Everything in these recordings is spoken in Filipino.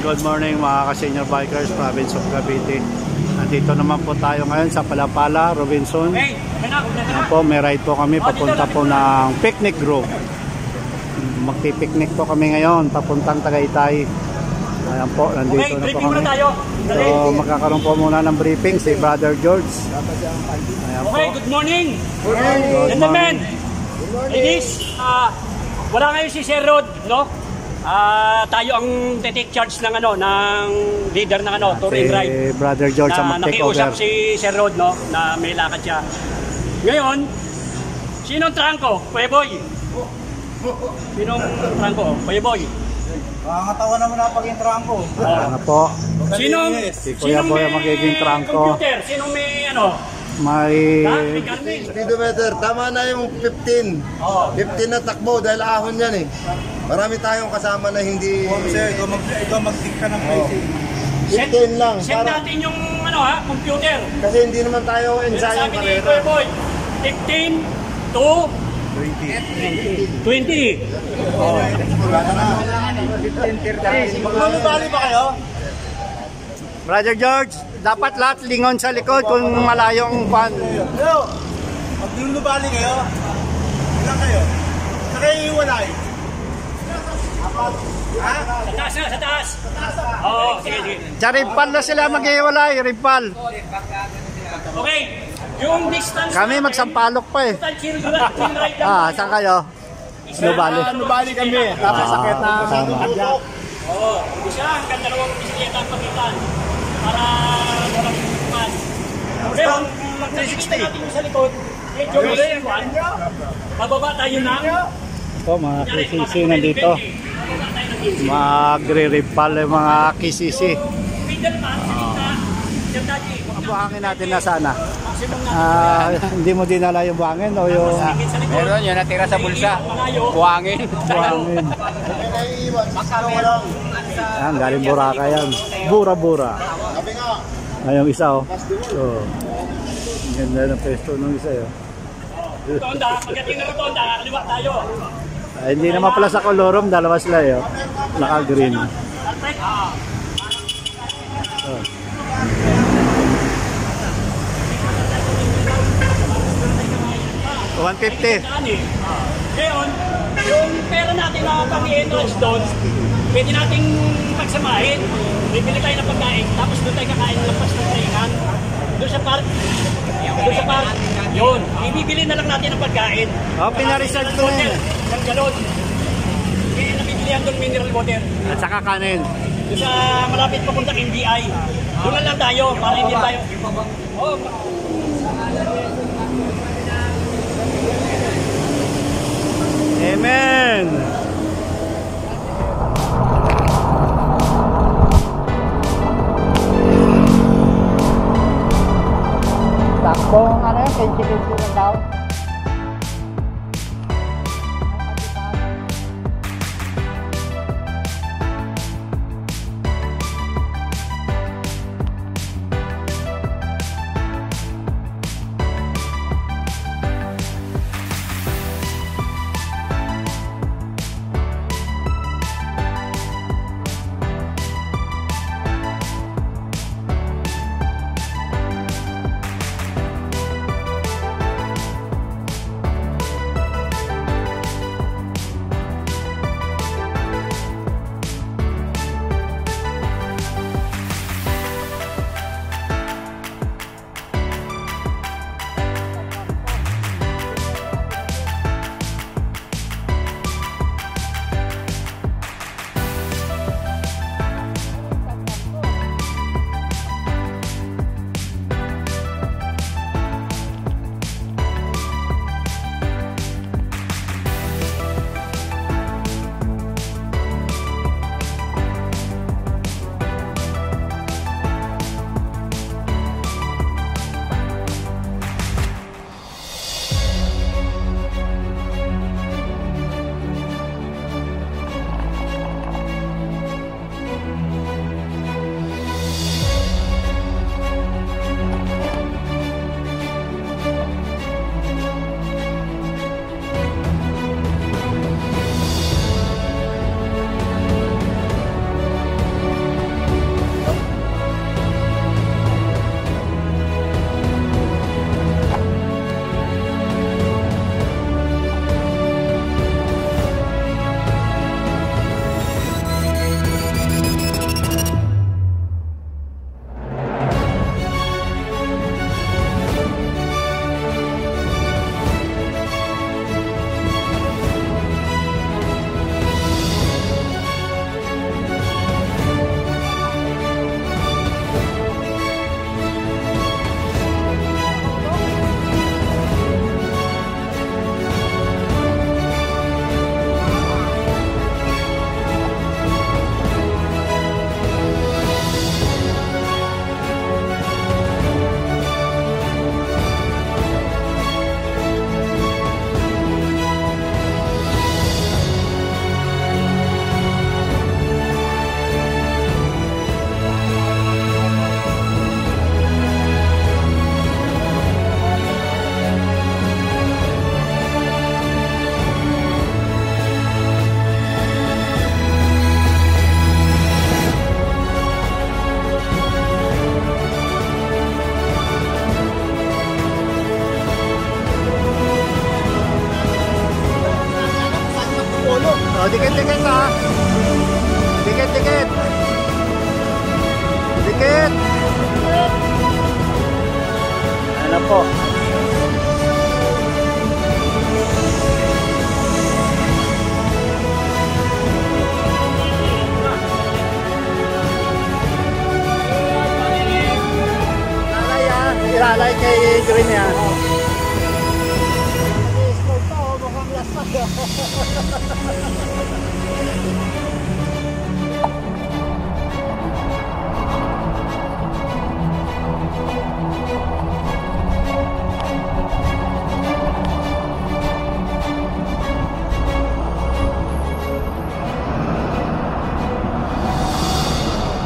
good morning mga ka-senior bikers, province of Cavite. Nandito naman po tayo ngayon sa Palapala, Robinson. Ayan po, may ride po kami papunta po ng Picnic Grove. Magpipiknik po kami ngayon papuntang Tagaytay. Ayan po, nandito na po kami. So magkakaroon po muna ng briefing si Brother George. Ayan po. Okay, good morning. Gentlemen, ladies, wala ngayon si Sir Rod, no? Tayo ang take charge ng ng leader ng touring ride. Si Brother George ang mag-take over. Nakiusap si Sir Rod, no, na may lakad siya. Ngayon, sinong trangko? Kuya Boy. Sinong trangko? Kuya Boy. Nakakatawa naman na paging trangko. Ano po? Si Kuya Boy ang magiging trangko. Computer? Sinong may May Speedometer, tama na yung 15. 15 na takbo dahil ahon yan eh. Marami tayong kasama na hindi... Ikaw mag-tick ka ng place. 15 lang. Set natin yung computer. Kasi hindi naman tayo ensayo sabi ni Kuya Boy, 15 to 20. Magbali ba kayo? Brother George, dapat lahat lingon sa likod kung malayong pan. Maglulubali kayo? Ilan kayo? Sa kayo iwalay? Ha? Sa taas. Oo, sige. Sa rimpal na sila mag-iwalay, rimpal. Okay, yung distance... Kami magsampalok pa eh. Saan kayo? Lubali. Lubali kami, tapos sakit na adya. Oo, isa hanggang dalawang bisikleta ang pagitan para walang pan. Pero mag-360 natin yung sa likod, medyo mababa tayo na. Ito mga KCC nandito. Magre-rimpal yung mga KCC. Ang buhangin natin na sana. Hindi mo dinala yung buhangin o yung... Meron yun, natira sa bulsa. Buhangin. Buhangin. Ayan, galing Boracay yan. Bura-bura. Ayong isa oh. So, ganda ng pesto ng isa yun. Rotonda, pagdating na rotonda, kaliwa tayo. Hindi naman pala sa Colorum, dalawa sila yun. Naka-green. Oh. $150. Ngayon, yung pera natin na pang-entrance doon, pwede nating pagsamahin. Bibili tayo ng pagkain, tapos doon tayo kakain ng lampas ng traingan. Doon sa park. Yun. Ibibili na lang natin ng pagkain. Pinareserve ko na yun. Ng galon. Kaya nabibilihan doon mineral water. At saka kanin. Doon sa malapit papuntang NBI. Doon na lang tayo, para hindi tayo. Amen. Takbong kinchi-kinchi lang daw. Dikit. Ayan na po. Ilalay kay Green yan.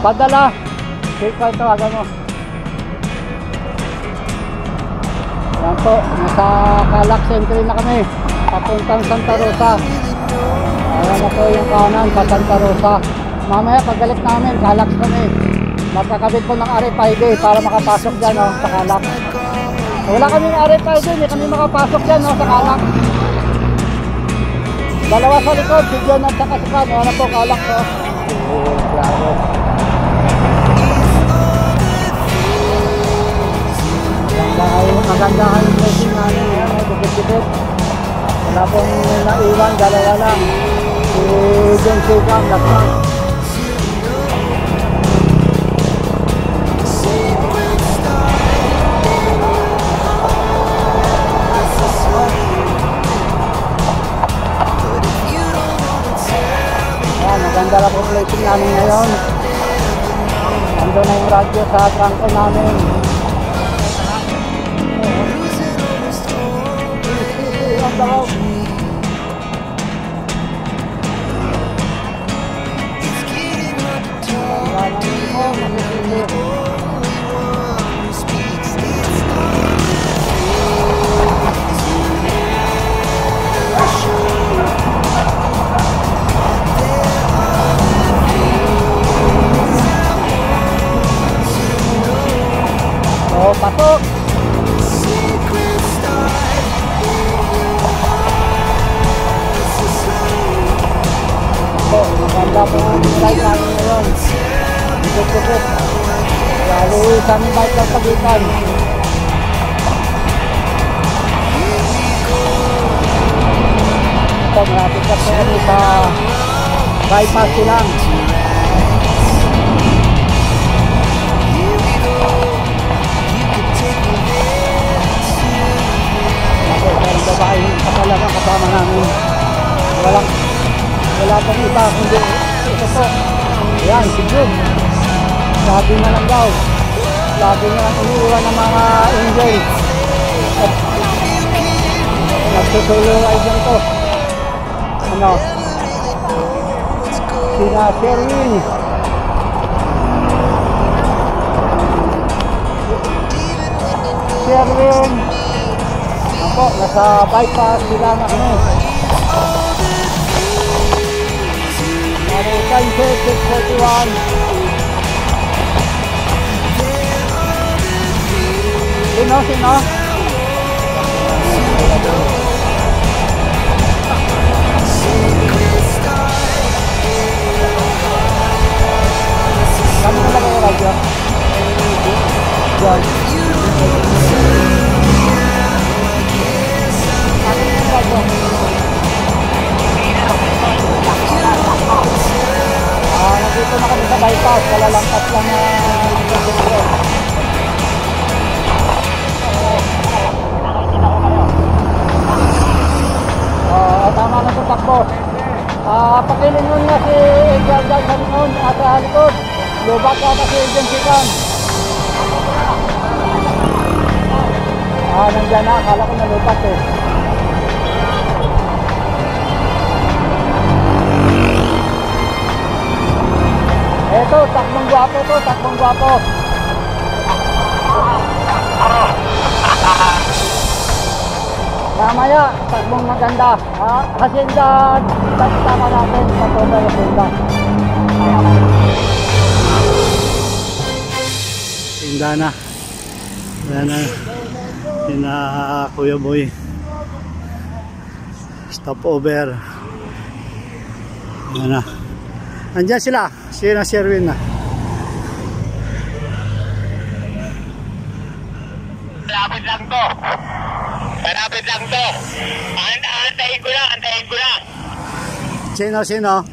Padala. Kaya tawagan mo. Yan po, nasa Calax Entry na kami, papuntang Santa Rosa. Ayan na po yung kanan sa Santa Rosa. Mamaya pagbalik namin, Calax kami. Magkakabit po ng RFID para makapasok dyan sa Calax. Wala kaming RFID, hindi kami makapasok dyan sa Calax. Dalawa sa likod, si John at saka si Pan. Ayan na po, Calax. Claro. Maganda yung dressing namin ngayon, dikit-dikit. Wala pong naiwan, dalawa lang. Si John Sikam, lakman. Maganda lang po plating namin ngayon. Nandun na yung radyo sa trangko namin. Daw. Oh, pasok. Maganda po ang ride namin ngayon. Dikit-dikit. Lalo sa aming bike ng pagitan. Ito, malapit na po kami sa bypass silang. Ang babae pa talaga kasama namin. Wala pang iba, kundi ito po. Ayan, si June. Sabi na lang daw. Sabi na lang iniiwan ng mga angel. At nagtutuloy ay dyan to. Ano? Sina Sherwin. Sherwin. Ako, nasa bypass sila na kami. Time check, 6:41. Sino? Kami na lang yung radyo. Diyan. Kami na yung radyo. Nandito na kami sa bypass, wala lang lang na tama na ito takbo. Pakilingon nga si Edgar dyan sa likod at sa likod. Lubat ka pa si Edgar Sikan. Nandiyan na, akala ko nalupat eh. Eto, takbong gwapo. Mamaya, takbong maganda. Hacienda, tama natin, patuloy yung Hacienda. Hacienda na. Ayan na. Sina Kuya Boy. Stop over. Ayan na. Andiyan sila. Sina Sherwin na. lang to. Malapit lang to. Antayin ko lang. Sino?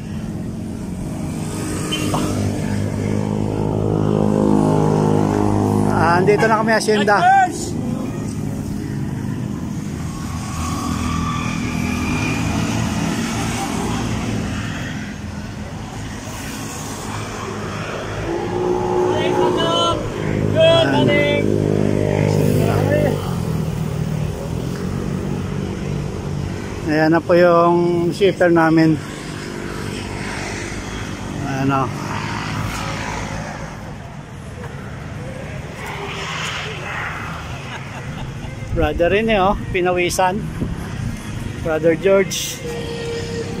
Andito na kami, Hacienda. Good morning. Ayan na po yung shipper namin. Ano? Brother rin oh, pinawisan. Brother George.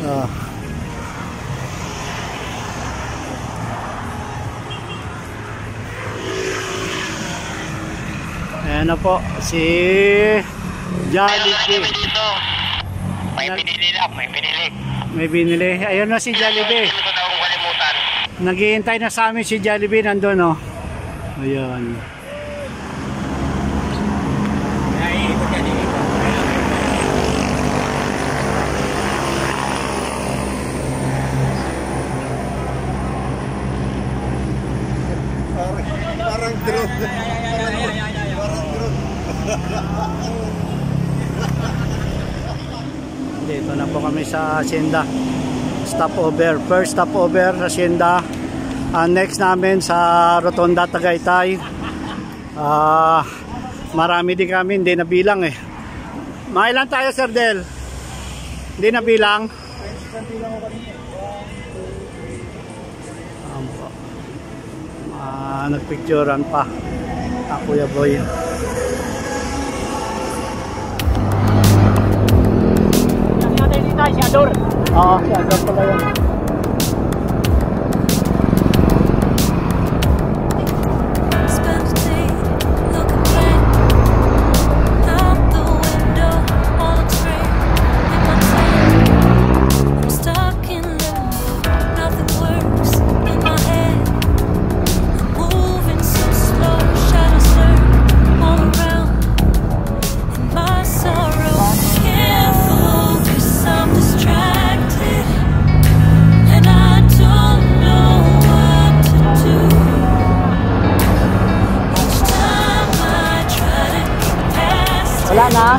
Oh. Ayan na po si Jollibee. May binili. Ayun na si Jollibee. Naghihintay na sa amin si Jollibee, nandun oh. Ayun. Parang drone. Parang drone. Dito na po kami sa Hacienda. Stopover. First stopover sa Hacienda. Next namin sa Rotonda, Tagaytay. Marami din kami, hindi nabilang eh. Mailan tayo, Sir Del? Hindi nabilang? Nagpicturean pa Kuya Boy. Si Ador. Oo, si Ador pala yun. Wala na?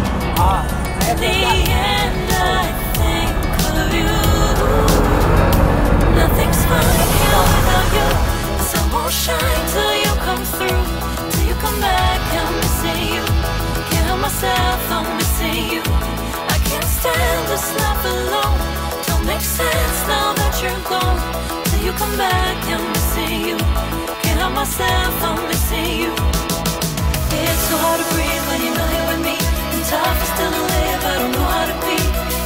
It's so hard to breathe when you're not here with me. And tough is still to live, I don't know how to be.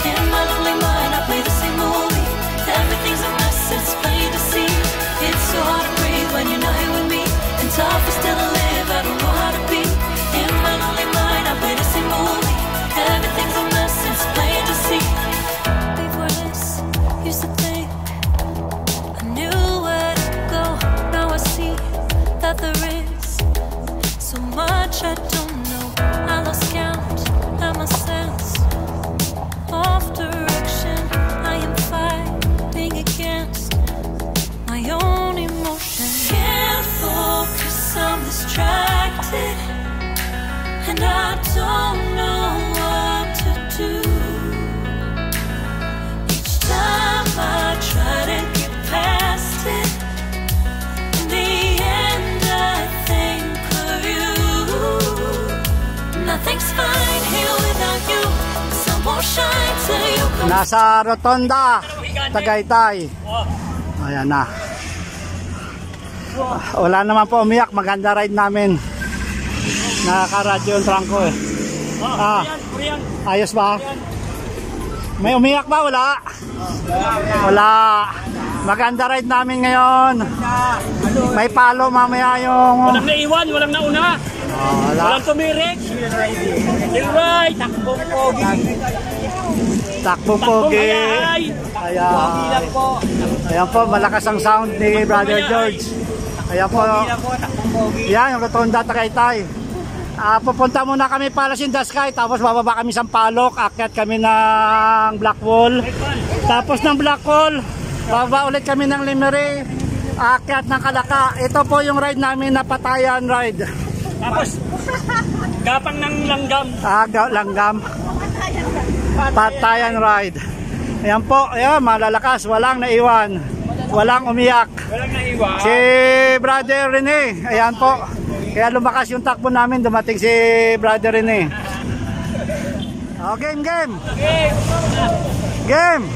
In my lonely mind, I play the same movie. Everything's a mess, it's plain to see. It's so hard to breathe when you're not here with me. And tough is still to live, I don't know how to be. In my lonely mind, I play the same movie. Everything's a mess, it's plain to see. Before this, used to think I knew where to go. Now I see that there is so much I don't know. I lost count and my sense of direction. I am fighting against my own emotions. Can't focus, I'm distracted, and I don't know what to do. Each time I try to get past it, in the end I think nothing's fine here without you. Sun won't shine till you come. Nasa Rotonda, Tagaytay. Ayan na. Wala naman po umiyak. Maganda ride namin. Nakaka-radyo yung trangko eh. Ayos ba? May umiyak ba? Wala. Wala. Maganda ride namin ngayon. May palo mamaya yung... Walang naiwan, walang nauna. Wala. Walang tumirik. Right. Takbong pogi. Takbong pogi. Ayan po, malakas ang sound ni Brother George. Ayan po. Yan, yung Rotonda, Tagaytay. Pupunta muna kami Palace in the Sky, tapos bababa kami Sampaloc, akyat kami ng Blackwall. Tapos ng Blackwall, bababa ulit kami ng Lemery, akyat ng Kalaka. Ito po yung ride namin na Patayan ride. Tapos, gapang ng langgam. Langgam. Patayan ride. Ayan po, ayan, malalakas, walang naiwan, walang umiyak. Walang naiwan. Si Brother Rene, ayan po. Kaya lumakas yung takbo namin, dumating si Brother Rene. Oh, game. Game. Game.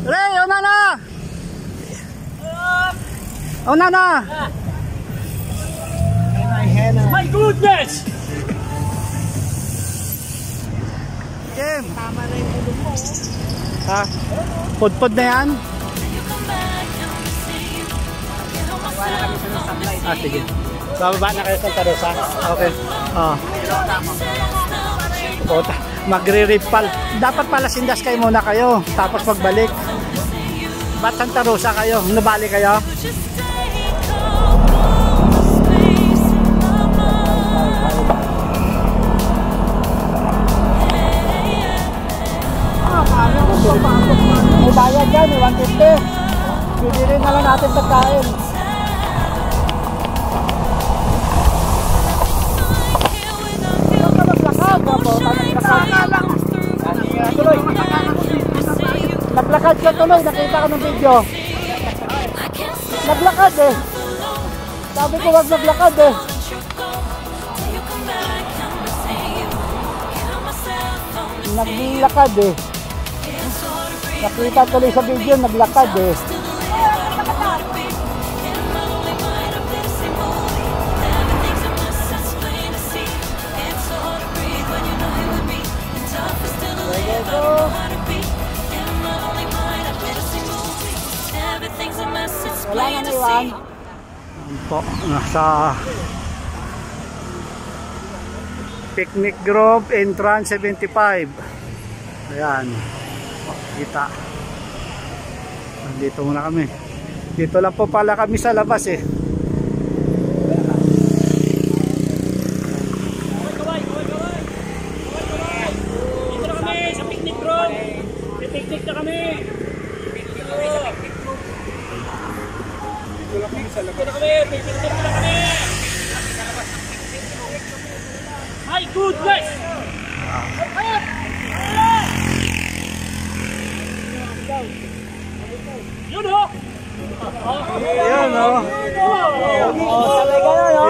Ray, una na. My goodness! Game. Ha? Pudpud na yan? Sige. Bababa na kayo sa Tarusa. Okay. Magre-ripal. Dapat pala sindas kayo muna kayo. Tapos magbalik. Ba't Santa Rosa kayo? Nabali kayo? May bayad yan, 150. Pwede rin na lang natin pagkain. Naglakad ka tuloy, nakita ka ng video. Naglakad eh. Sabi ko wag naglakad eh. Naglakad eh. Nakita tuloy sa video, naglakad eh. Wala na naiwan. Po, nasa Picnic Grove Entrance 75. Ayan. Kita. Dito muna kami. Dito lang po pala kami sa labas eh. Dito na kami sa Picnic Grove. May picnic na kami. Dito na kami sa labas. Dito na kami. Picnic na kami. My goodness! Yun ho! Yun o.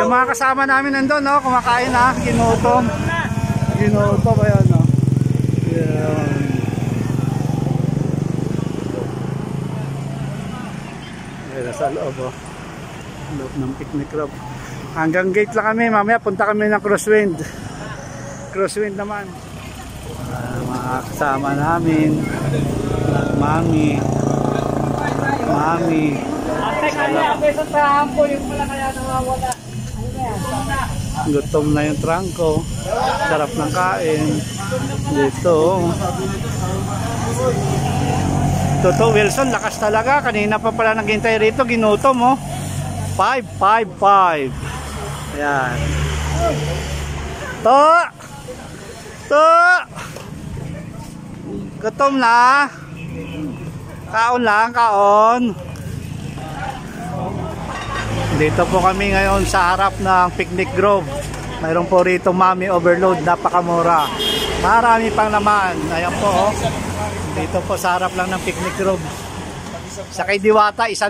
Yung mga kasama namin nandun no, kumakain ha, ginutom. Ginutom ayan no. Yan. Ayan nasa loob o. Loob ng Picnic Grove. Hanggang gate lang kami, mamaya punta kami ng Crosswind. Crosswind naman. Mga kasama namin. Mami. Gutom na yung trangko. Sarap ng kain. Dito. Toto Wilson, lakas talaga. Kanina pa pala naghintay rito. Ginutom oh. 555. Ayan. To. Gutom na. Kaon lang, kaon. Dito po kami ngayon sa harap ng Picnic Grove. Mayroon po rito Mami Overload, napakamura. Marami pang laman. Ayan po oh. Dito po sa harap lang ng Picnic Grove. Sa kay Diwata 100.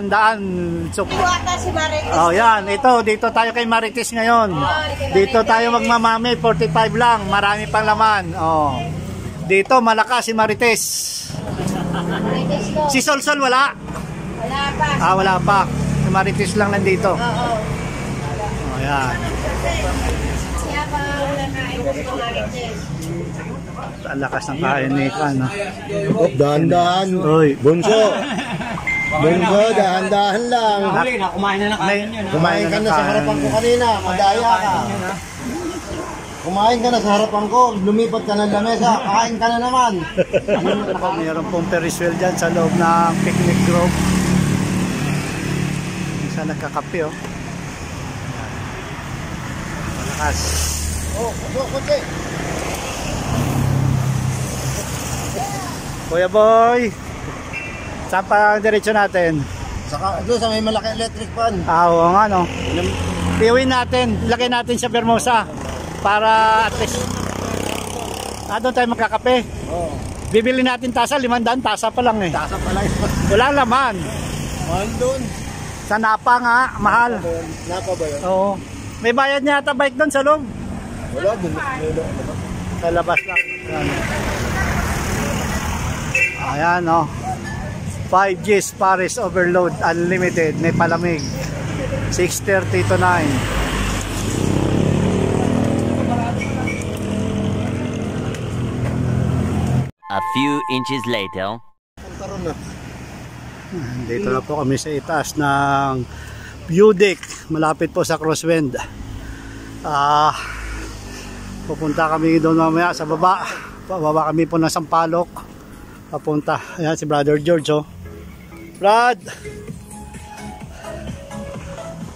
Diwata si Marites. Oh, yan. Ito, dito tayo kay Marites ngayon. Dito tayo magmamami, 45 lang. Marami pang laman. Oh. Dito malakas si Marites. Si Solsol wala? Wala pa. Wala pa. Si Marites lang nandito. Oo. Oh, yan. Siya pa wala na ito si Marites. Ang lakas ng kain ni Kan. No? Dahan-dahan. Uy. Bunso. Bunso, dahan-dahan lang. Kumain na ng kain yun. Kumain ka na sa harapan ko kanina. Madaya ka. Kumain ka na sa harapan ko, lumipat ka ng lamesa, kain ka na naman. Mayroon pong Ferris wheel dyan sa loob ng picnic grove. Isa nagkakape oh. Malakas. Oh, kotse. Kuya Boy, saan pa ang diretsyo natin? Saka doon sa may malaki electric fan. Oo nga no. Piuwin natin, lagay natin sa Vermosa para at least doon tayo magkakape. Oo. Bibili natin tasa, 500, tasa pa lang eh. Tasa pala yun. Wala laman. Mahal doon. Sa Napa nga, mahal. Napa ba yun? Oo. May bayad niya ata bike doon sa loob. Wala doon. Sa labas lang. Ayan oh. 5G's Paris Overload Unlimited. May palamig. 6:30 to 9. A few inches later. Dito na po kami sa itaas ng view deck. Malapit po sa Crosswind. Pupunta kami doon mamaya sa baba. Pababa kami po ng Sampaloc. Papunta. Ayan si Brother George oh. Brad!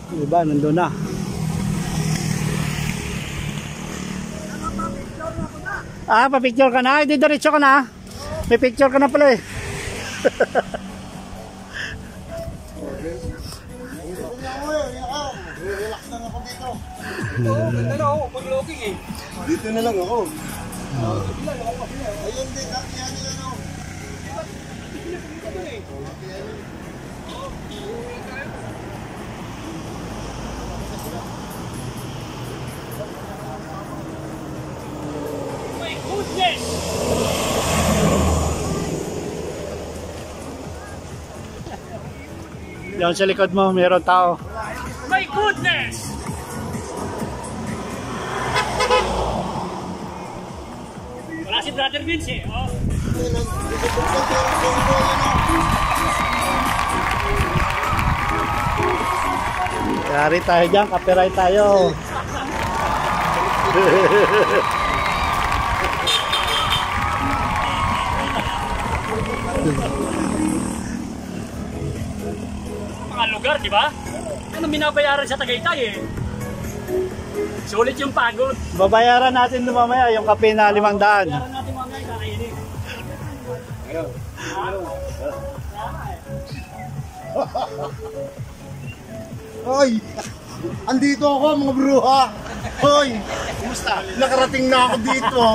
Diba, nandun na. Pa-picture ka na? Hindi, diretso ka na. May picture ka na pala eh. Dito na lang ako. Ayun din, yan ano. My goodness! Diyan sa likod mo, mayroon tao. My goodness! Wala si Brother Vince eh. Oh. Yari tayo dyan, copyright tayo. Mga lugar, di ba? Ano binabayaran sa Tagaytay eh. Sulit yung pagod. Babayaran natin mamaya yung kape na 500. Bayaran natin mamaya kakainin. Hoy! Andito ako mga bruha! Hoy! Kumusta? Nakarating na ako dito.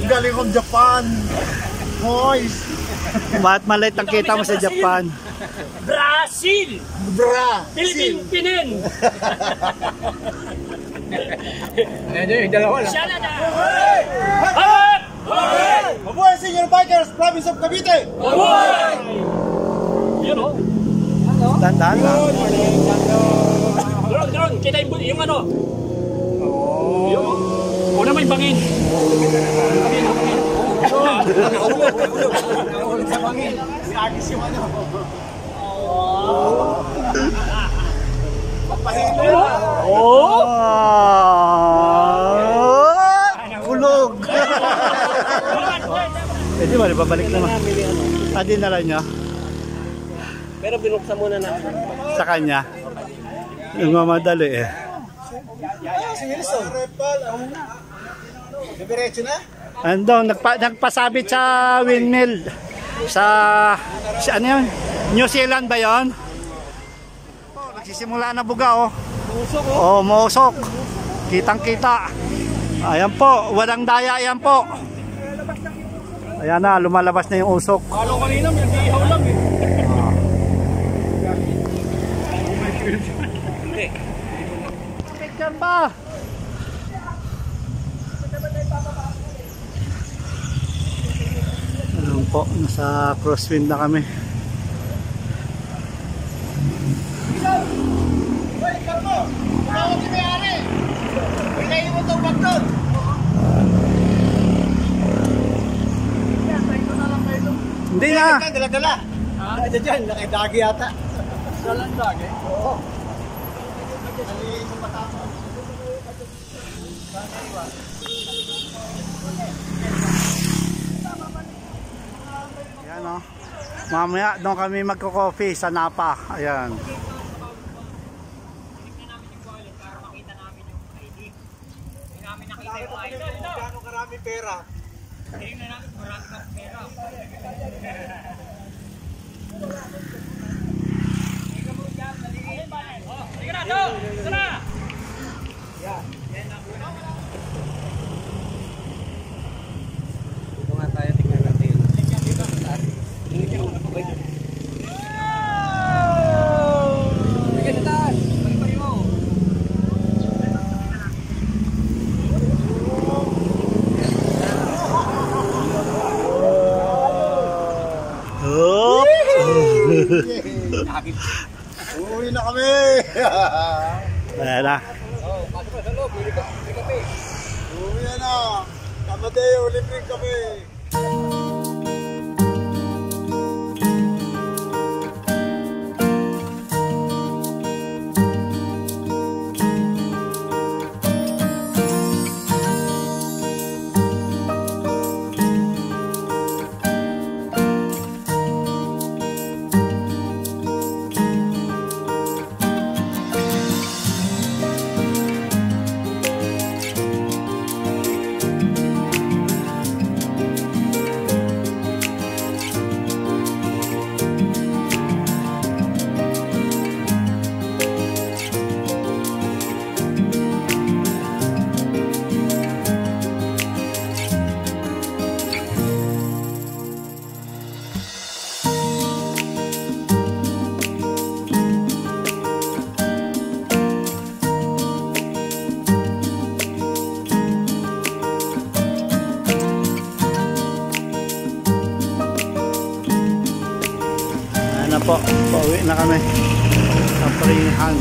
Galing ako Japan. Hoy! Ba't maliit ang kita mo sa Japan? Brazil! Bra! Pinin! Siya na na! Mabuhay Senior Bikers, Province of Cavite! Mabuhay! Yun o. Tandaan lang. Drone, kita yung ano. Yung una may bangin. Kulog. Di ba, babalik naman. Dinala niya. Pero binuksan muna natin. Sa kanya. Nagmamadali eh. Si Wilson. Diretso na? Andong nagpasabit sa windmill sa ano yun? New Zealand ba yun? Nagsisimula na buga oh. Oh, mausok. Kitang-kita. Ayan po, walang daya yan po. Ayan na, lumalabas na yung usok. Halo kanina, may ihaw lang eh. Picture pa. Ayan po, nasa crosswind na kami. Hindi na. Dala-dala. Diyan, nakidagi yata. Dalang dagi? Oo. Ayan o. Mamaya doon kami magko-coffee sa Napa. Ayan. Gano'ng karami pera? Tingnan natin kung marami kang pera. Sige na, go! Ito na! Dito nga tayo, tingnan natin. Hop! Uuwi na kami! Ayan na. Uuwi na! Kamateo, libre kami! Ayan na po. Pauwi na kami. Sa Freehand.